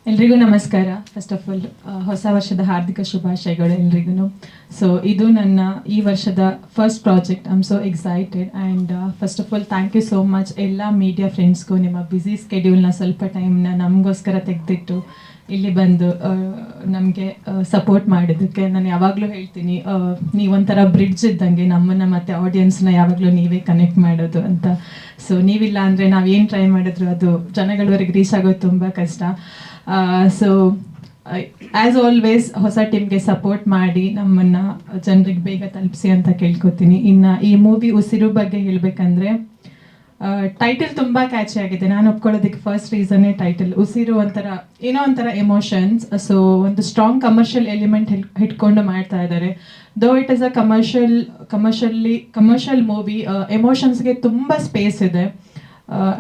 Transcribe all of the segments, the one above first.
ಎಲ್ರಿಗೂ ನಮಸ್ಕಾರ. First of all ಹೊಸ ವರ್ಷದ ಹಾರ್ದಿಕ ಶುಭಾಶಯಗಳು ಎಲ್ರಿಗೂ. ಸೊ ಇದು ನನ್ನ ಈ ವರ್ಷದ first project. I am so excited and first of all thank you so much ಎಲ್ಲ ಮೀಡಿಯಾ ಫ್ರೆಂಡ್ಸ್ಗೂ. ನಿಮ್ಮ ಬ್ಯುಸಿ ಸ್ಕೆಡ್ಯೂಲ್ನ ಸ್ವಲ್ಪ ಟೈಮ್ನ ನಮಗೋಸ್ಕರ ತೆಗೆದಿಟ್ಟು ಇಲ್ಲಿ ಬಂದು ನಮಗೆ ಸಪೋರ್ಟ್ ಮಾಡಿದ್ದಕ್ಕೆ ನಾನು ಯಾವಾಗಲೂ ಹೇಳ್ತೀನಿ, ನೀವೊಂಥರ ಬ್ರಿಡ್ಜ್ ಇದ್ದಂಗೆ ನಮ್ಮನ್ನು ಮತ್ತು ಆಡಿಯನ್ಸ್ನ ಯಾವಾಗಲೂ ನೀವೇ ಕನೆಕ್ಟ್ ಮಾಡೋದು ಅಂತ. ಸೊ ನೀವಿಲ್ಲ ಅಂದರೆ ನಾವು ಏನು ಟ್ರೈ ಮಾಡಿದ್ರು ಅದು ಜನಗಳವರೆಗೆ ರೀಚ್ ಆಗೋದು ತುಂಬ ಕಷ್ಟ. ಸೊ ಆ್ಯಸ್ ಆಲ್ವೇಸ್ ಹೊಸ ಟೀಮ್ಗೆ ಸಪೋರ್ಟ್ ಮಾಡಿ ನಮ್ಮನ್ನು ಜನರಿಗೆ ಬೇಗ ತಲುಪಿಸಿ ಅಂತ ಕೇಳ್ಕೊತೀನಿ. ಇನ್ನು ಈ ಮೂವಿ ಉಸಿರು ಬಗ್ಗೆ ಹೇಳಬೇಕಂದ್ರೆ, ಟೈಟಲ್ ತುಂಬ ಕ್ಯಾಚಿ ಆಗಿದೆ. ನಾನು ಒಪ್ಕೊಳ್ಳೋದಕ್ಕೆ ಫಸ್ಟ್ ರೀಸನ್ನೇ ಟೈಟಲ್. ಉಸಿರು ಏನೋ ಒಂಥರ ಎಮೋಷನ್ಸ್. ಸೊ ಒಂದು ಸ್ಟ್ರಾಂಗ್ ಕಮರ್ಷಿಯಲ್ ಎಲಿಮೆಂಟ್ ಹಿಡ್ಕೊಂಡು ಮಾಡ್ತಾ ಇದ್ದಾರೆ. Though it is a commercial movie, ಎಮೋಷನ್ಸ್ಗೆ ತುಂಬ ಸ್ಪೇಸ್ ಇದೆ.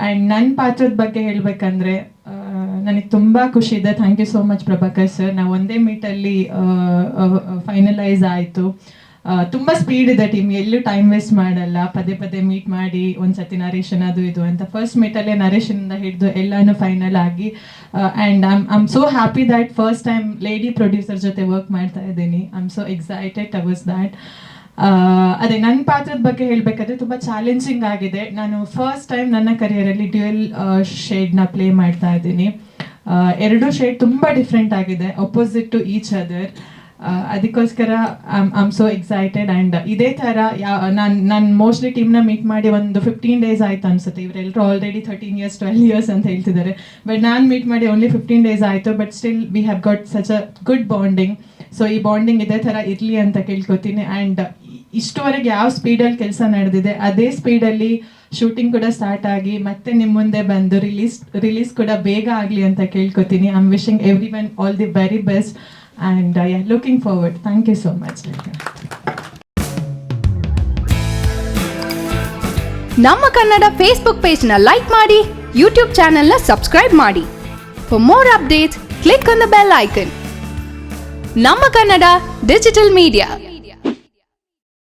ಆ್ಯಂಡ್ ನನ್ನ ಪಾತ್ರದ ಬಗ್ಗೆ ಹೇಳಬೇಕಂದ್ರೆ ನನಗೆ ತುಂಬ ಖುಷಿ ಇದೆ. Thank you so much Prabhakar sir. ನಾವು ಒಂದೇ ಮೀಟಲ್ಲಿ ಫೈನಲೈಸ್ ಆಯಿತು. ತುಂಬ ಸ್ಪೀಡ್ ಇದೆ ಟೀಮ್, ಎಲ್ಲೂ ಟೈಮ್ ವೇಸ್ಟ್ ಮಾಡಲ್ಲ. ಪದೇ ಪದೇ ಮೀಟ್ ಮಾಡಿ ಒಂದ್ಸತಿ ನರೇಷನ್ ಅದು ಇದು ಅಂತ ಫಸ್ಟ್ ಮೀಟಲ್ಲೇ ನರೇಷನಿಂದ ಹಿಡಿದು ಎಲ್ಲನೂ ಫೈನಲ್ ಆಗಿ. And I am so happy that first time lady producer ಜೊತೆ ವರ್ಕ್ ಮಾಡ್ತಾ ಇದ್ದೀನಿ. I am so excited towards that. ಅದೇ ನನ್ನ ಪಾತ್ರದ ಬಗ್ಗೆ ಹೇಳಬೇಕಾದ್ರೆ ತುಂಬ ಚಾಲೆಂಜಿಂಗ್ ಆಗಿದೆ. ನಾನು ಫಸ್ಟ್ ಟೈಮ್ ನನ್ನ ಕರಿಯರಲ್ಲಿ ಡ್ಯುಯಲ್ ಶೇಡ್ನ ಪ್ಲೇ ಮಾಡ್ತಾ ಇದ್ದೀನಿ. ಎರಡು ಶೇಡ್ ತುಂಬ ಡಿಫ್ರೆಂಟ್ ಆಗಿದೆ, ಅಪೋಸಿಟ್ ಟು ಈಚ್ ಅದರ್. ಅದಕ್ಕೋಸ್ಕರ I am so excited. And ಇದೇ ಥರ ನಾನು ಮೋಸ್ಟ್ಲಿ ಟೀಮ್ನ ಮೀಟ್ ಮಾಡಿ ಒಂದು 15 days ಆಯಿತು ಅನಿಸುತ್ತೆ. ಇವರೆಲ್ಲರೂ ಆಲ್ರೆಡಿ 13 years 12 years ಅಂತ ಹೇಳ್ತಿದ್ದಾರೆ. ಬಟ್ ನಾನು ಮೀಟ್ ಮಾಡಿ ಓನ್ಲಿ 15 days ಆಯಿತು. But still we have got such a good bonding. So ಈ ಬಾಂಡಿಂಗ್ ಇದೇ ಥರ ಇರಲಿ ಅಂತ ಕೇಳ್ಕೊತೀನಿ. ಆ್ಯಂಡ್ ಇಷ್ಟುವರೆಗೆ ಯಾವ ಸ್ಪೀಡಲ್ಲಿ ಕೆಲಸ ನಡೆದಿದೆ ಅದೇ ಸ್ಪೀಡಲ್ಲಿ ಶೂಟಿಂಗ್ ಕೂಡ ಸ್ಟಾರ್ಟ್ ಆಗಿ ಮತ್ತೆ ನಿಮ್ಮ ಮುಂದೆ ಬಂದು ರಿಲೀಸ್ ಕೂಡ ಬೇಗ ಆಗಲಿ ಅಂತ ಕೇಳ್ಕೊತೀನಿ. I am wishing everyone all the very best and looking forward. Thank you so much. ನಮ್ಮ ಕನ್ನಡ ಫೇಸ್ಬುಕ್ ಪೇಜ್ನ ಲೈಕ್ ಮಾಡಿ, ಯೂಟ್ಯೂಬ್ ಚಾನೆಲ್ನ ಸಬ್ಸ್ಕ್ರೈಬ್ ಮಾಡಿ. For more updates click on the bell icon. ನಮ್ಮ ಕನ್ನಡ ಡಿಜಿಟಲ್ ಮೀಡಿಯಾ.